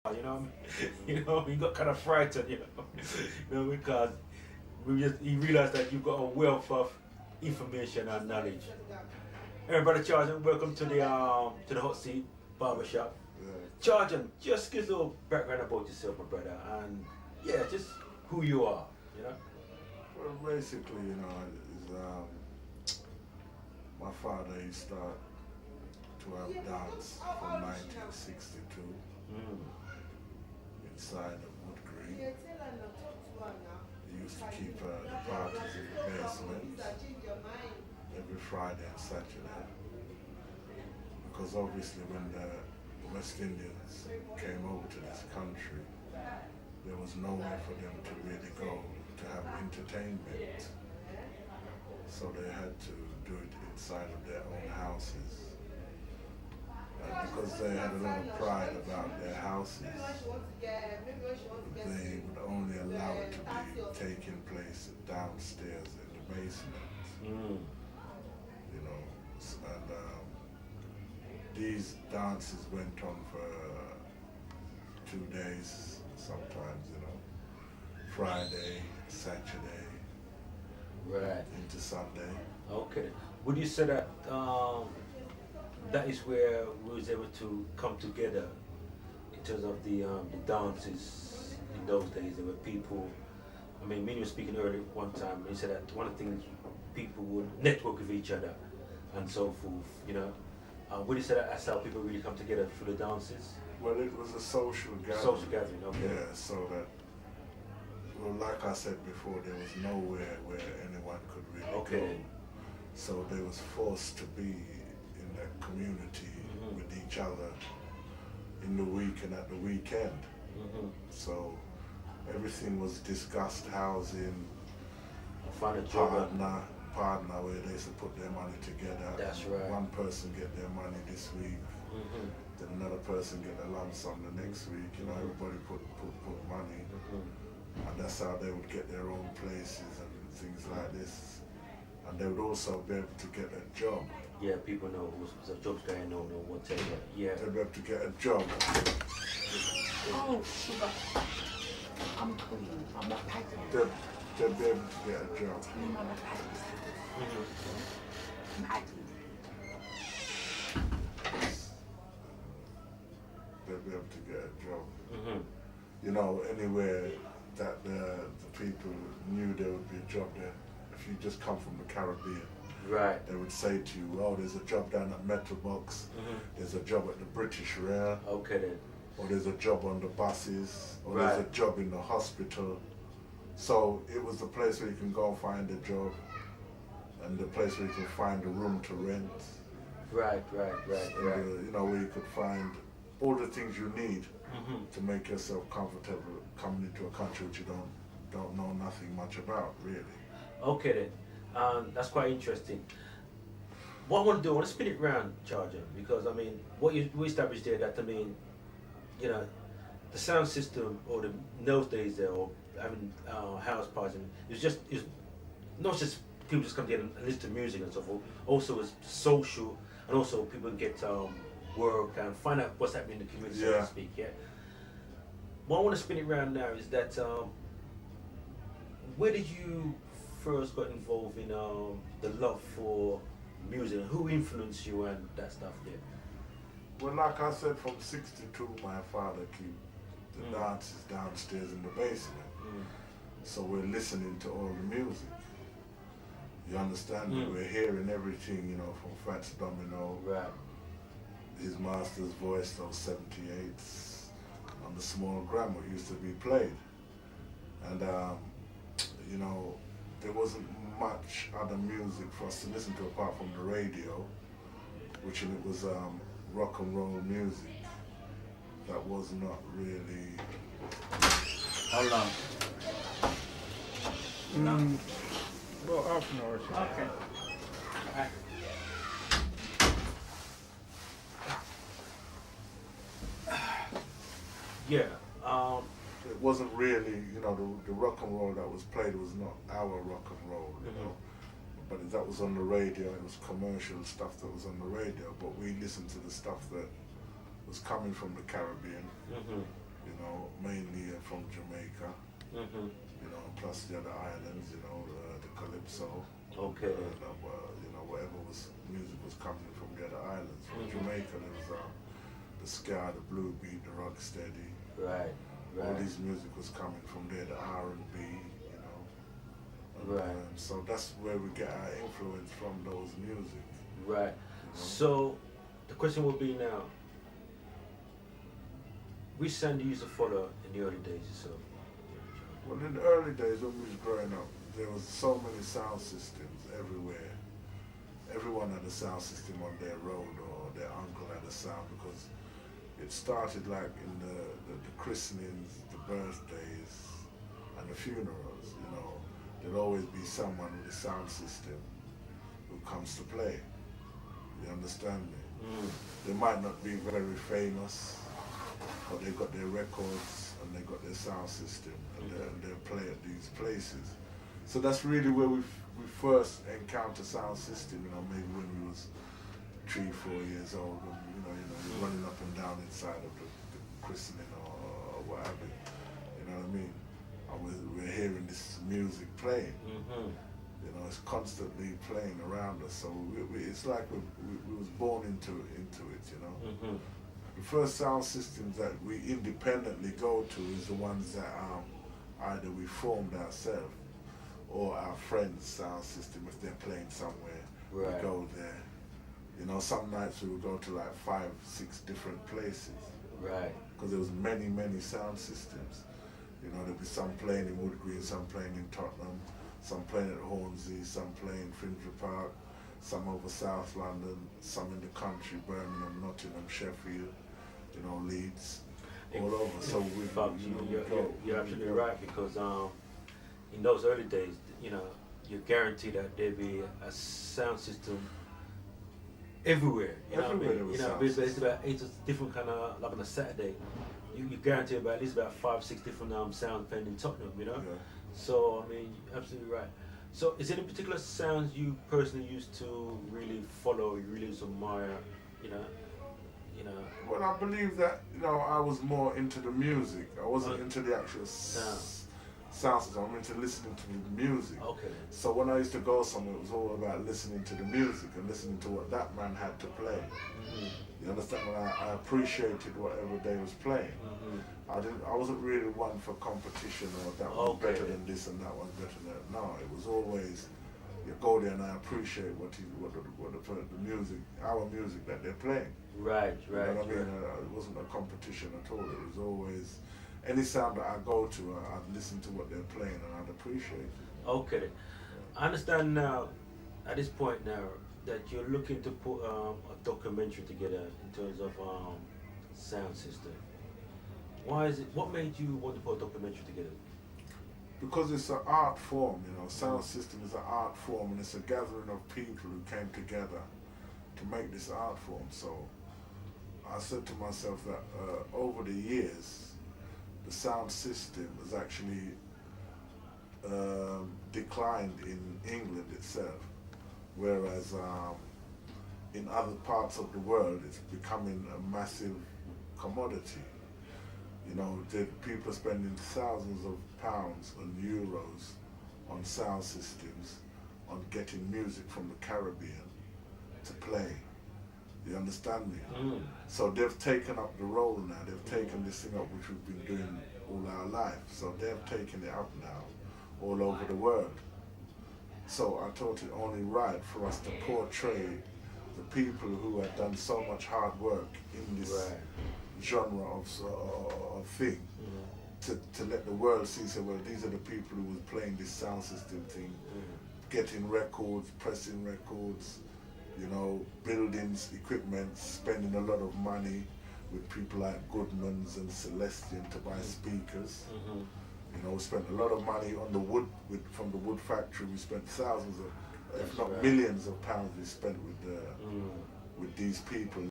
He got kind of frightened, because he realized that you've got a wealth of information and knowledge. Hey, brother Charles, welcome to the hot seat barbershop. Yeah. Charge, just give a little background about yourself, my brother, and yeah, just who you are. Well, basically, is my father. He started to have dance from 1962 Mm. inside of Wood Green. He used to keep the parties in the basement every Friday and Saturday, because obviously when the West Indians came over to this country, there was nowhere for them to really go to have entertainment. So they had to do it inside of their own houses. And because they had a lot of pride about their houses, they would only allow it to be taking place downstairs in the basement. Mm. And these dances went on for 2 days sometimes, Friday, Saturday, Right. into Sunday. Okay. Would you say that that is where we was able to come together in terms of the dances in those days? There were people. I mean, me and you were speaking earlier one time. You said that one of the things people would network with each other and so forth. Would you say that that's how people really come together through the dances? Well, it was a social gathering. Social gathering. Okay. Yeah, so that, well, like I said before, there was nowhere where anyone could really Okay. go. So they was forced to be in that community with each other in the week and at the weekend. Mm-hmm. So everything was discussed, housing, Find a job. partner where they used to put their money together. That's right. One person get their money this week, Mm-hmm. then another person get a lump sum the next week. Everybody put money, Mm-hmm. and that's how they would get their own places and things like this. And they would also be able to get a job. Yeah, people know who's the job's going on or whatever. Yeah. They'd be able to get a job. Oh, sugar. I'm clean. I'm not packing. They'd be able to get a job. I'm not packing. Mm-hmm. I'm packing. They'd be able to get a job. Mm-hmm. Anywhere that the people knew there would be a job there. If you just come from the Caribbean, Right. they would say to you, oh, there's a job down at Metrobox, there's a job at the British Rail, Okay then. or there's a job on the buses, or Right. there's a job in the hospital. So it was the place where you can go and find a job, and the place where you can find a room to rent, Right. and where you could find all the things you need Mm-hmm. to make yourself comfortable coming into a country which you don't know nothing much about, really. Okay then. That's quite interesting. What I want to do, I want to spin it round, Charger, because I mean, we established there that the sound system or in those days there, or having house parties, it's not just people just come together and listen to music and so forth. Also, it's social, and also people get work and find out what's happening in the community, so Yeah. to speak. Yeah. What I want to spin it around now is that where did you first got involved in the love for music? Who influenced you and that stuff there? Well, like I said, from 62, my father keep the dances downstairs in the basement. So we're listening to all the music. You understand? We're hearing everything, from Fats Domino, Right. his master's voice, those 78s, on the small grammar used to be played. And, there wasn't much other music for us to listen to apart from the radio, which it was rock and roll music. That was not really. How long? Well, half an hour. or so. Okay. Alright. Yeah. It wasn't really, the rock and roll that was played was not our rock and roll, But that was on the radio, it was commercial stuff that was on the radio, but we listened to the stuff that was coming from the Caribbean. mainly from Jamaica, Mm-hmm. you know, plus the other islands, you know, the calypso, Okay. you know, whatever music was coming from the other islands. From Mhm. Jamaica, there was the ska, the blue beat, the rock steady. Right. All Right. these music was coming from there, the R&B, you know. And, Right. so that's where we get our influence from, those music. Right. You know? So the question will be now, which sound you used to follow in the early days or so? Well, in the early days when we was growing up, there was so many sound systems everywhere. Everyone had a sound system on their road, or their uncle had a sound, because it started like in the christenings, the birthdays, and the funerals, you know. There'll always be someone with a sound system who comes to play. You understand me? Mm. They might not be very famous, but they got their records and they got their sound system, and they play at these places. So that's really where we first encountered sound system. You know, maybe when we was 3, 4 years old, and you're running up and down inside of the christening or what have you. You know what I mean? And we're hearing this music playing. Mm-hmm. You know, it's constantly playing around us. So it's like we was born into it. You know. Mm-hmm. The first sound systems that we independently go to is the ones that either we formed ourselves or our friends' sound system. If they're playing somewhere, Right. we go there. You know, some nights we would go to like 5, 6 different places Right. because there was many sound systems. You know, there'd be some playing in Wood Green, some playing in Tottenham, some playing at Hornsey, some playing Finsbury Park, some over South London, some in the country, Birmingham, Nottingham, Sheffield, you know, Leeds, all over. So we, you're absolutely right, because in those early days, you know, you're guaranteed that there'd be a sound system everywhere. You know Everywhere what I there mean? was You know, sound it's system. about 8 different kind of, like on a Saturday, you guarantee about at least about 5, 6 different sounds playing in Tottenham. You know. Yeah. So I mean, you're absolutely right. So is there any particular sounds you personally used to really follow, you really used to admire? You know. Well, I believe that, you know, I was more into the music. I wasn't into the actual sound system. I'm into listening to the music. Okay. So when I used to go somewhere, it was all about listening to the music and listening to what that man had to play. Mm-hmm. You understand? When I appreciated whatever they was playing. Mm-hmm. I wasn't really one for competition, or that one's Okay. better than this and that one's better than that. No, it was always, you go there and I appreciate what the music, our music that they're playing. Right. You know what I mean? It wasn't a competition at all. It was always, any sound that I go to, I'd listen to what they're playing and I'd appreciate it. Okay. I understand now, at this point now, that you're looking to put a documentary together in terms of sound system. Why is it? What made you want to put a documentary together? Because it's an art form, you know. Sound system is an art form, and it's a gathering of people who came together to make this art form. So I said to myself that over the years, the sound system has actually declined in England itself, whereas in other parts of the world it's becoming a massive commodity. You know, people are spending thousands of pounds and euros on sound systems, on getting music from the Caribbean to play. You understand me? Mm. So they've taken up the role now. They've taken this thing up which we've been doing all our life. So they've taken it up now all over the world. So I thought it only right for us to portray the people who had done so much hard work in this genre of thing, to let the world see, say, well, these are the people who was playing this sound system thing, getting records, pressing records, you know, buildings, equipment, spending a lot of money with people like Goodman's and Celestian to buy speakers. You know, we spent a lot of money on the wood, from the wood factory. We spent thousands of, if not millions of pounds we spent with these people.